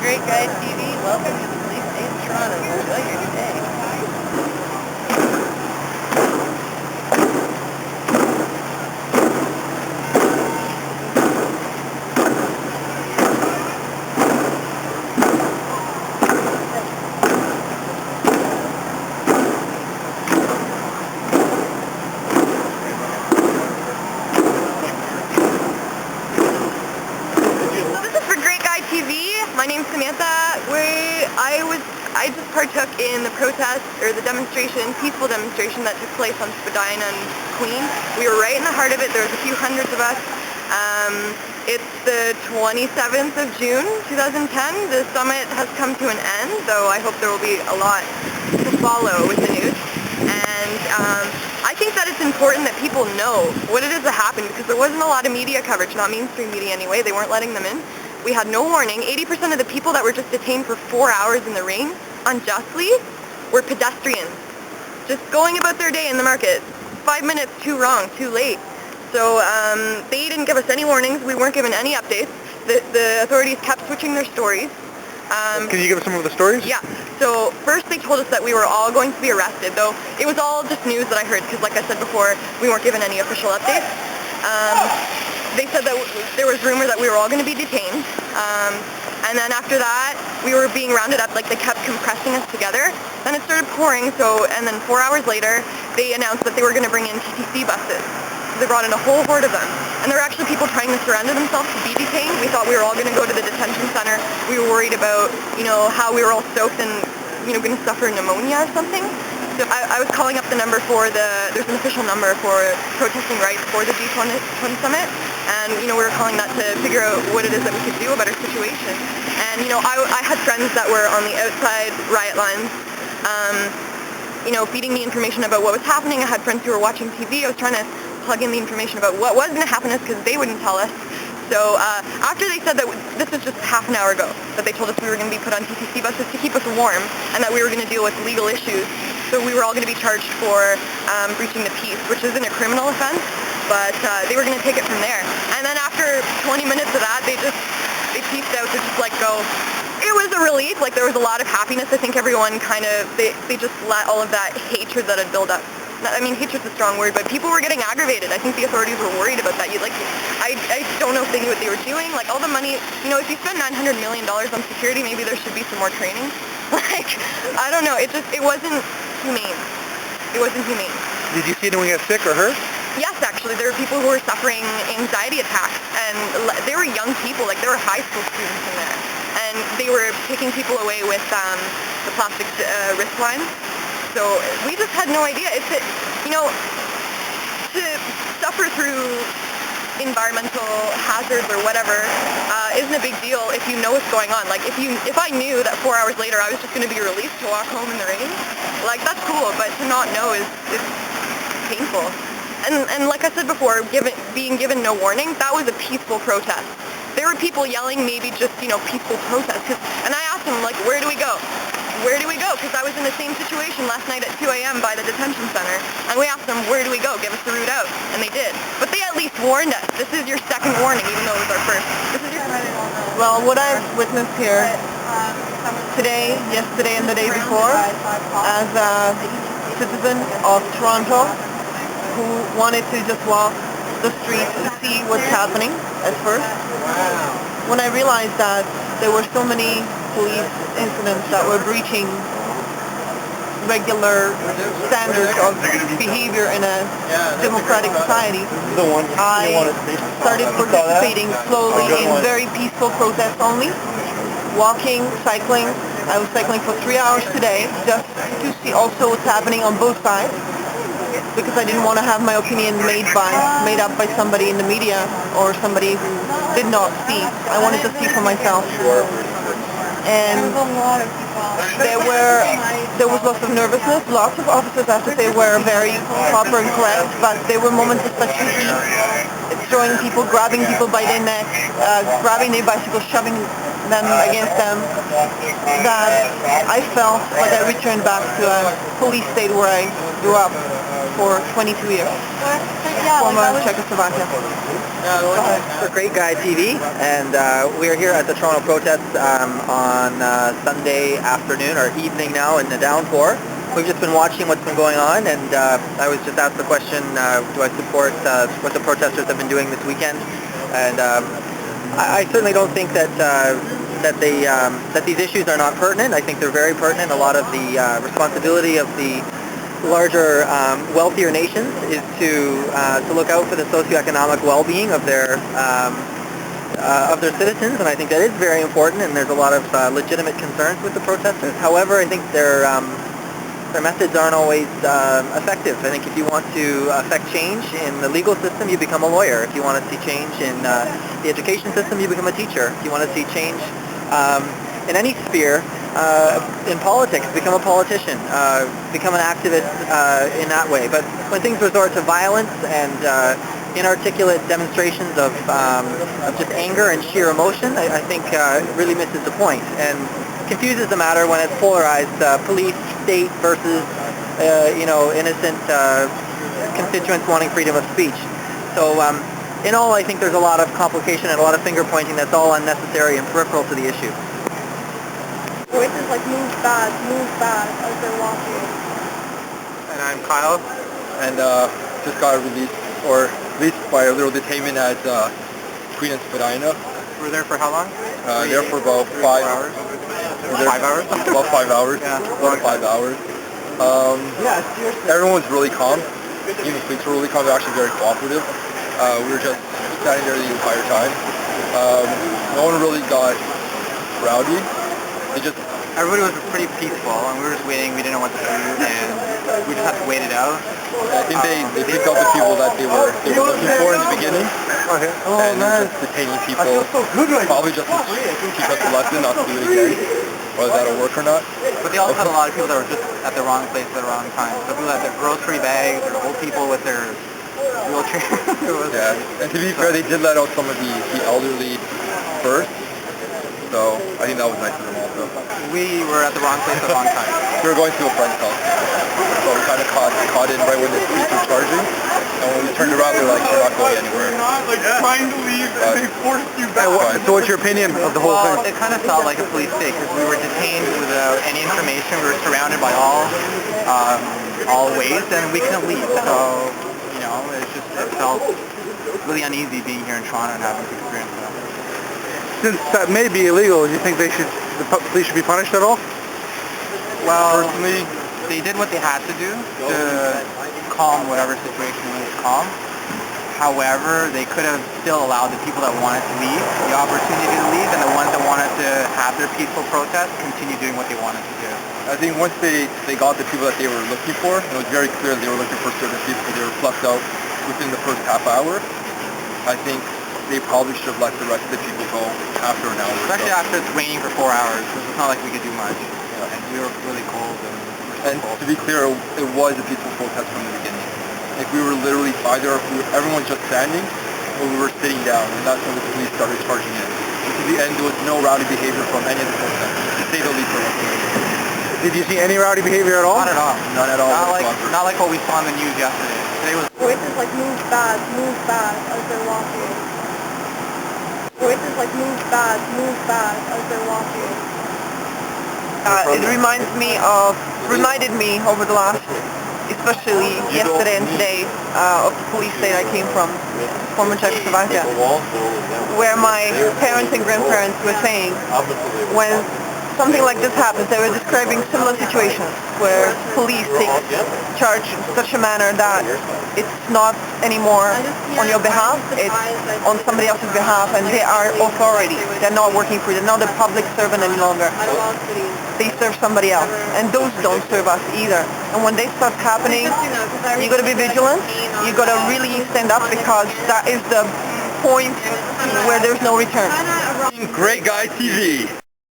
Great Guys TV. Welcome to the police state of Toronto. Enjoy your day. My name's Samantha. I just partook in the protest, or the demonstration, peaceful demonstration that took place on Spadina and Queen. We were right in the heart of it. There was a few hundreds of us. It's the 27th of June, 2010. The summit has come to an end, so I hope there will be a lot to follow with the news. And I think that it's important that people know what it is that happened, because there wasn't a lot of media coverage, not mainstream media anyway. They weren't letting them in. We had no warning. 80% of the people that were just detained for 4 hours in the rain, unjustly, were pedestrians, just going about their day in the market. 5 minutes too wrong, too late. So they didn't give us any warnings. We weren't given any updates. The authorities kept switching their stories. Can you give us some of the stories? Yeah. So first they told us that we were all going to be arrested, though it was all just news that I heard, because like I said before, we weren't given any official updates. They said that there was rumor that we were all going to be detained, and then after that, we were being rounded up, like they kept compressing us together. Then it started pouring, and then 4 hours later, they announced that they were going to bring in TTC buses. So they brought in a whole horde of them, and there were actually people trying to surrender themselves to be detained. We thought we were all going to go to the detention center. We were worried about, how we were all soaked and, going to suffer pneumonia or something. So I was calling up the number there's an official number for protesting rights for the G-20 summit, and we were calling that to figure out what it is that we could do about our situation. And I had friends that were on the outside riot lines, feeding me information about what was happening. I had friends who were watching TV. I was trying to plug in the information about what was going to happen to us, because they wouldn't tell us. So after they said that, this was just half an hour ago, that they told us we were going to be put on TTC buses to keep us warm, and that we were going to deal with legal issues. So we were all going to be charged for breaching the peace, which isn't a criminal offense, but they were going to take it from there. And then after 20 minutes of that, they pieced out to just let go. It was a relief. Like, there was a lot of happiness. I think everyone they just let all of that hatred that had built up. I mean, hatred's a strong word, but people were getting aggravated. I think the authorities were worried about that. I don't know if they knew what they were doing. Like, all the money, if you spend $900 million on security, maybe there should be some more training. Like, I don't know. It wasn't humane. It wasn't humane. Did you see anyone get sick or hurt? Yes, actually. There were people who were suffering anxiety attacks, and they were young people. Like, there were high school students in there. And they were taking people away with the plastic wrist lines. So we just had no idea. To suffer through environmental hazards or whatever isn't a big deal if you know what's going on. Like, if I knew that 4 hours later I was just going to be released to walk home in the rain, like, that's cool, but to not know is painful. And like I said before, being given no warning, that was a peaceful protest. There were people yelling maybe just, peaceful protest. And I asked them, like, where do we go? Where do we go? Because I was in the same situation last night at 2 a.m. by the detention center. And we asked them, where do we go? Give us the route out. And they did. But they at least warned us. This is your second warning, even though it was our first. Well, what I've witnessed here today, yesterday, and the day before, as a citizen of Toronto who wanted to just walk the streets to see what's happening at first, when I realized that there were so many police incidents that were breaching regular standards of behavior in a democratic society, I started participating slowly in very peaceful protests only, walking, cycling. I was cycling for 3 hours today just to see also what's happening on both sides, because I didn't want to have my opinion made up by somebody in the media or somebody who did not see. I wanted to see for myself. And there was lots of nervousness. Lots of officers, I have to say, were very proper and correct, but there were moments of such heat, throwing people, grabbing people by their neck, grabbing their bicycles, shoving them against them, that I felt like I returned back to a police state where I grew up for 22 years, former Czechoslovakia. For Great Guy TV, and we are here at the Toronto protests on Sunday afternoon or evening now in the downpour. We've just been watching what's been going on, and I was just asked the question, do I support what the protesters have been doing this weekend? And I certainly don't think that that these issues are not pertinent. I think they're very pertinent. A lot of the responsibility of the larger, wealthier nations is to look out for the socioeconomic well-being of their citizens, and I think that is very important. And there's a lot of legitimate concerns with the protesters. However, I think their methods aren't always effective. I think if you want to affect change in the legal system, you become a lawyer. If you want to see change in the education system, you become a teacher. If you want to see change in any sphere, in politics, become a politician, become an activist in that way. But when things resort to violence and inarticulate demonstrations of just anger and sheer emotion, I think it really misses the point and confuses the matter when it's polarized, police, state versus innocent constituents wanting freedom of speech. So in all, I think there's a lot of complication and a lot of finger pointing that's all unnecessary and peripheral to the issue. Voices like move fast as they're walking. And I'm Kyle, and just got released by a little detainment at Queen and Spadina. We were there for how long? There for about 5 hours. 5 hours? About 5 hours. Yeah. About 5 hours. Everyone's really calm. Even police were really calm. They're actually very cooperative. We were just standing there the entire time. No one really got rowdy. Everybody was pretty peaceful, and we were just waiting. We didn't know what to do, and we just had to wait it out. I think they picked out the people that they were looking for in the beginning, and just detaining people, probably just to teach us a lesson, not to do it again, whether that'll work or not. But they also had a lot of people that were just at the wrong place at the wrong time. So people had their grocery bags, or old people with their wheelchair. Yeah, and to be fair, they did let out some of the elderly first, so I think that was nice of them also. We were at the wrong place at the wrong time. We were going to a friend's house, so we kind of caught in right when the police were charging, and when we turned around, they're like, we're not going anywhere. You're not like trying to leave, and they forced you back. So what's your opinion of the whole thing? It kind of felt like a police state because we were detained without any information. We were surrounded by all ways, and we couldn't leave. So, it felt really uneasy being here in Toronto and having to experience that. Since that may be illegal, do you think the police should be punished at all? Well, personally, they did what they had to do to calm whatever situation was calm. However, they could have still allowed the people that wanted to leave the opportunity to leave, and the ones that wanted to have their peaceful protest continue doing what they wanted to do. I think once they got the people that they were looking for, and it was very clear they were looking for certain people because they were fluffed out within the first half hour, I think they probably should have let the rest of the people go after an hour. Especially after it's raining for 4 hours, because it's not like we could do much. Yeah. And we were really cold. And to be clear, it was a peaceful protest from the beginning. Like we were literally everyone's just standing, but we were sitting down, and that's when the police started charging in. And to the end, there was no rowdy behavior from any of the protesters, to say the least of it. Did you see any rowdy behavior at all? Not at all. None at all. Not like what we saw in the news yesterday. Today was voices like move fast as they're walking. Voices like move fast as they're walking. It reminded me over the last, especially yesterday and today, of the police state I came from, former Czechoslovakia, where my parents and grandparents were saying when something like this happens, they were describing similar situations where police take charge in such a manner that it's not anymore on your behalf, it's on somebody else's behalf, and they are authority. They're not working for you. They're not a public servant any longer. They serve somebody else, and those don't serve us either. And when they start happening, you got to be vigilant. You got to really stand up, because that is the point where there's no return. Great Guy TV.